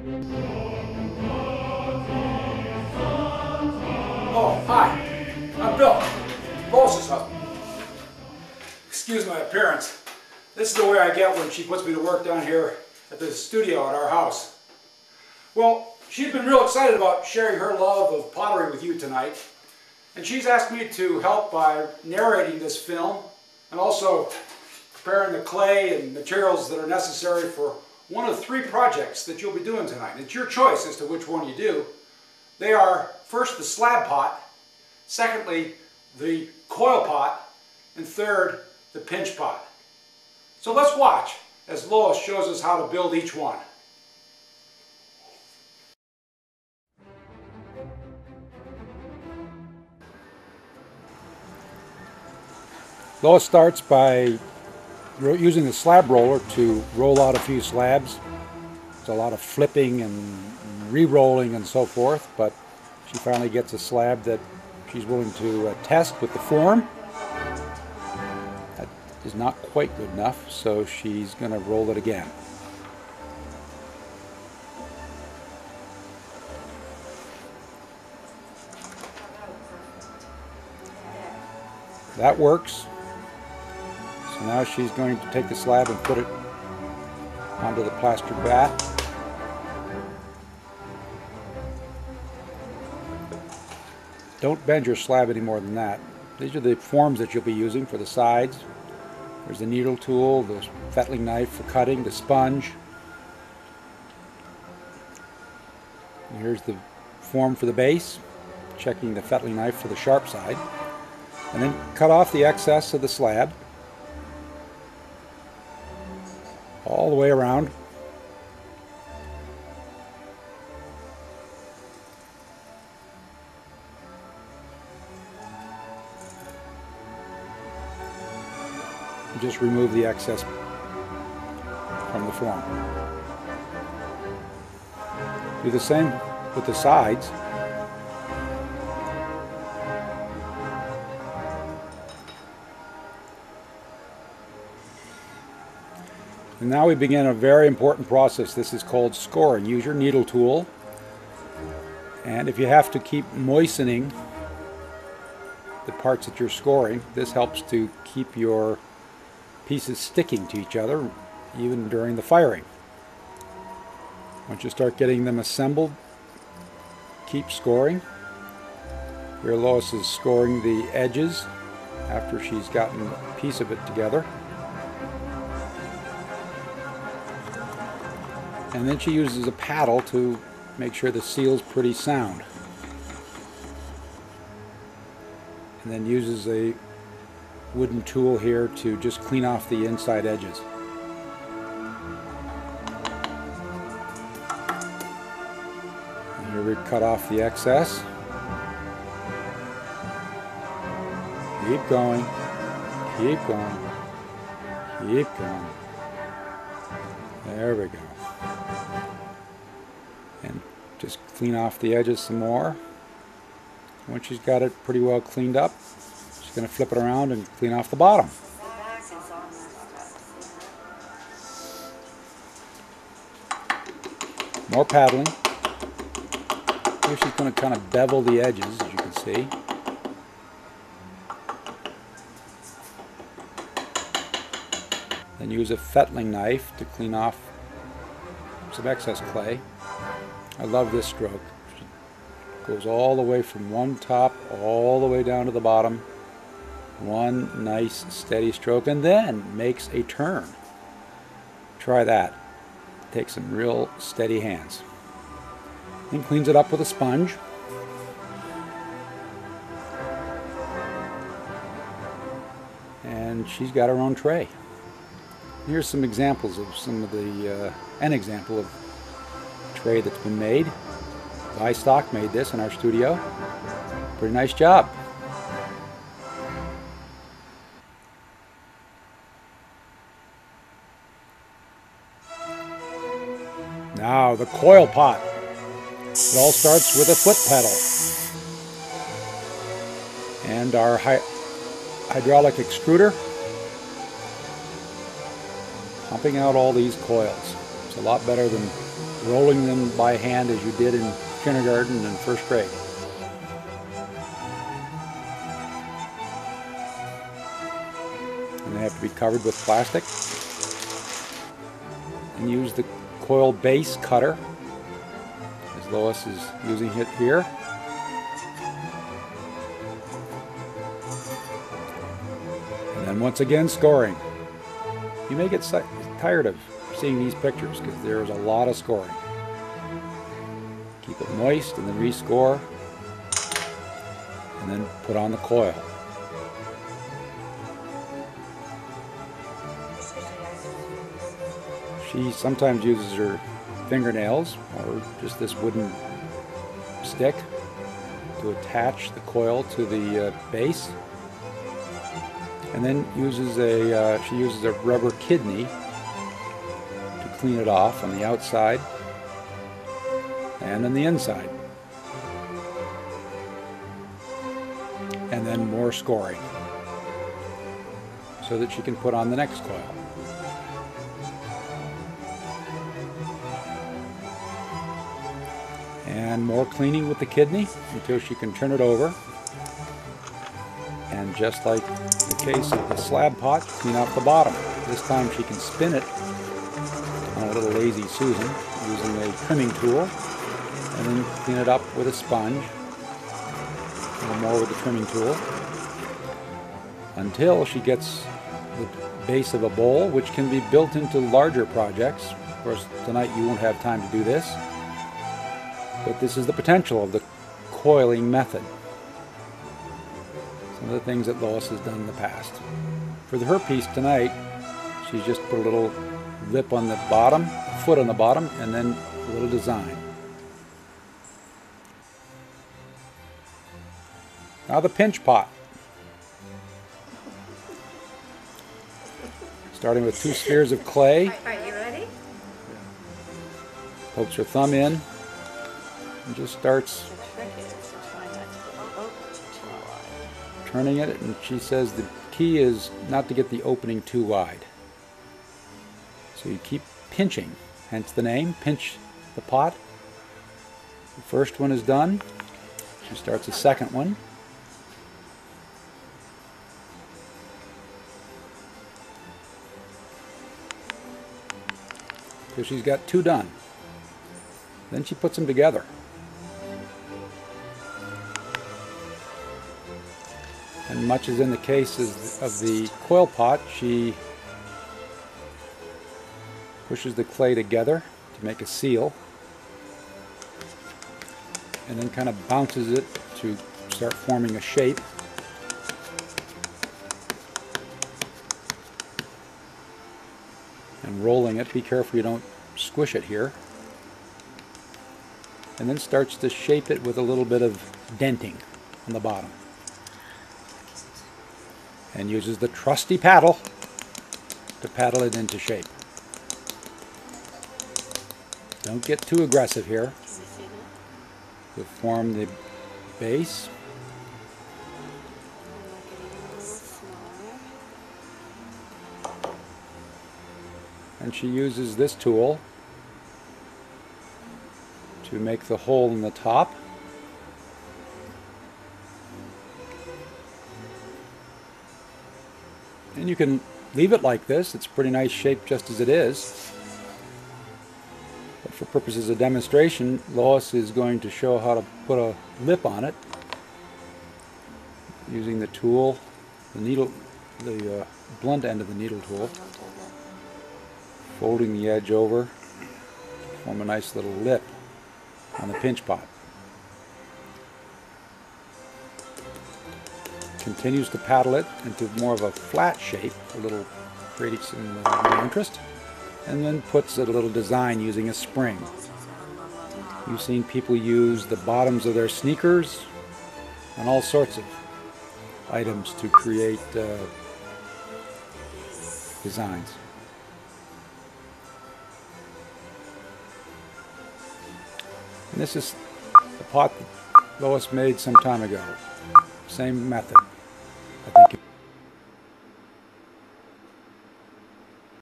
Oh, hi. I'm Bill, Lois's husband. Excuse my appearance. This is the way I get when she puts me to work down here at the studio at our house. Well, she's been real excited about sharing her love of pottery with you tonight. And she's asked me to help by narrating this film and also preparing the clay and materials that are necessary for one of 3 projects that you'll be doing tonight. And it's your choice as to which one you do. They are, first, the slab pot, secondly, the coil pot, and third, the pinch pot. So let's watch as Lois shows us how to build each one. Lois starts by using the slab roller to roll out a few slabs. There's a lot of flipping and re-rolling and so forth, but she finally gets a slab that she's willing to test with the form. That is not quite good enough, so she's going to roll it again. That works. So now she's going to take the slab and put it onto the plastered bath. Don't bend your slab any more than that. These are the forms that you'll be using for the sides. There's the needle tool, the fettling knife for cutting, the sponge. And here's the form for the base, checking the fettling knife for the sharp side. And then cut off the excess of the slab all the way around. And just remove the excess from the form. Do the same with the sides. And now we begin a very important process. This is called scoring. Use your needle tool, and if you have to keep moistening the parts that you're scoring, this helps to keep your pieces sticking to each other even during the firing. Once you start getting them assembled, keep scoring. Here Lois is scoring the edges after she's gotten a piece of it together. And then she uses a paddle to make sure the seal's pretty sound. And then uses a wooden tool here to just clean off the inside edges. And here we cut off the excess. Keep going, keep going, keep going. There we go. And just clean off the edges some more. Once she's got it pretty well cleaned up, she's going to flip it around and clean off the bottom. More paddling. Here she's going to kind of bevel the edges, as you can see. Then use a fettling knife to clean off some excess clay. I love this stroke. It goes all the way from one top all the way down to the bottom. One nice steady stroke, and then makes a turn. Try that. Take some real steady hands. Then cleans it up with a sponge. And she's got her own tray. Here's some examples of an example of tray that's been made. Stock made this in our studio. Pretty nice job. Now the coil pot. It all starts with a foot pedal. And our hydraulic extruder pumping out all these coils. It's a lot better than rolling them by hand as you did in kindergarten and first grade. And they have to be covered with plastic. And use the coil base cutter, as Lois is using it here. And then once again scoring. You may get tired of seeing these pictures because there's a lot of scoring. Keep it moist and then rescore, and then put on the coil. She sometimes uses her fingernails or just this wooden stick to attach the coil to the base, and then she uses a rubber kidney to clean it off on the outside and on the inside, and then more scoring so that she can put on the next coil. And more cleaning with the kidney until she can turn it over. And just like the case of the slab pot, clean off the bottom. This time she can spin it on a little lazy Susan using a trimming tool, and then clean it up with a sponge, and more with the trimming tool, until she gets the base of a bowl, which can be built into larger projects. Of course, tonight you won't have time to do this. But this is the potential of the coiling method. Some of the things that Lois has done in the past. For her piece tonight, she's just put a little lip on the bottom, foot on the bottom, and then a little design. Now the pinch pot. Starting with 2 spheres of clay. Are you ready? Pokes her thumb in. And just starts turning it, and she says the key is not to get the opening too wide. So you keep pinching, hence the name, pinch the pot. The first one is done. She starts a second one. So she's got 2 done. Then she puts them together. And much as in the case of the coil pot, she pushes the clay together to make a seal, and then kind of bounces it to start forming a shape. And rolling it, be careful you don't squish it here. And then starts to shape it with a little bit of denting on the bottom. And uses the trusty paddle to paddle it into shape. Don't get too aggressive here. To form the base. And she uses this tool to make the hole in the top. And you can leave it like this. It's a pretty nice shape just as it is. But for purposes of demonstration, Lois is going to show how to put a lip on it using the tool, the needle, the blunt end of the needle tool, folding the edge over, form a nice little lip on the pinch pot. Continues to paddle it into more of a flat shape, a little creating some more interest, and then puts a little design using a spring. You've seen people use the bottoms of their sneakers and all sorts of items to create designs. And this is the pot that Lois made some time ago. Same method.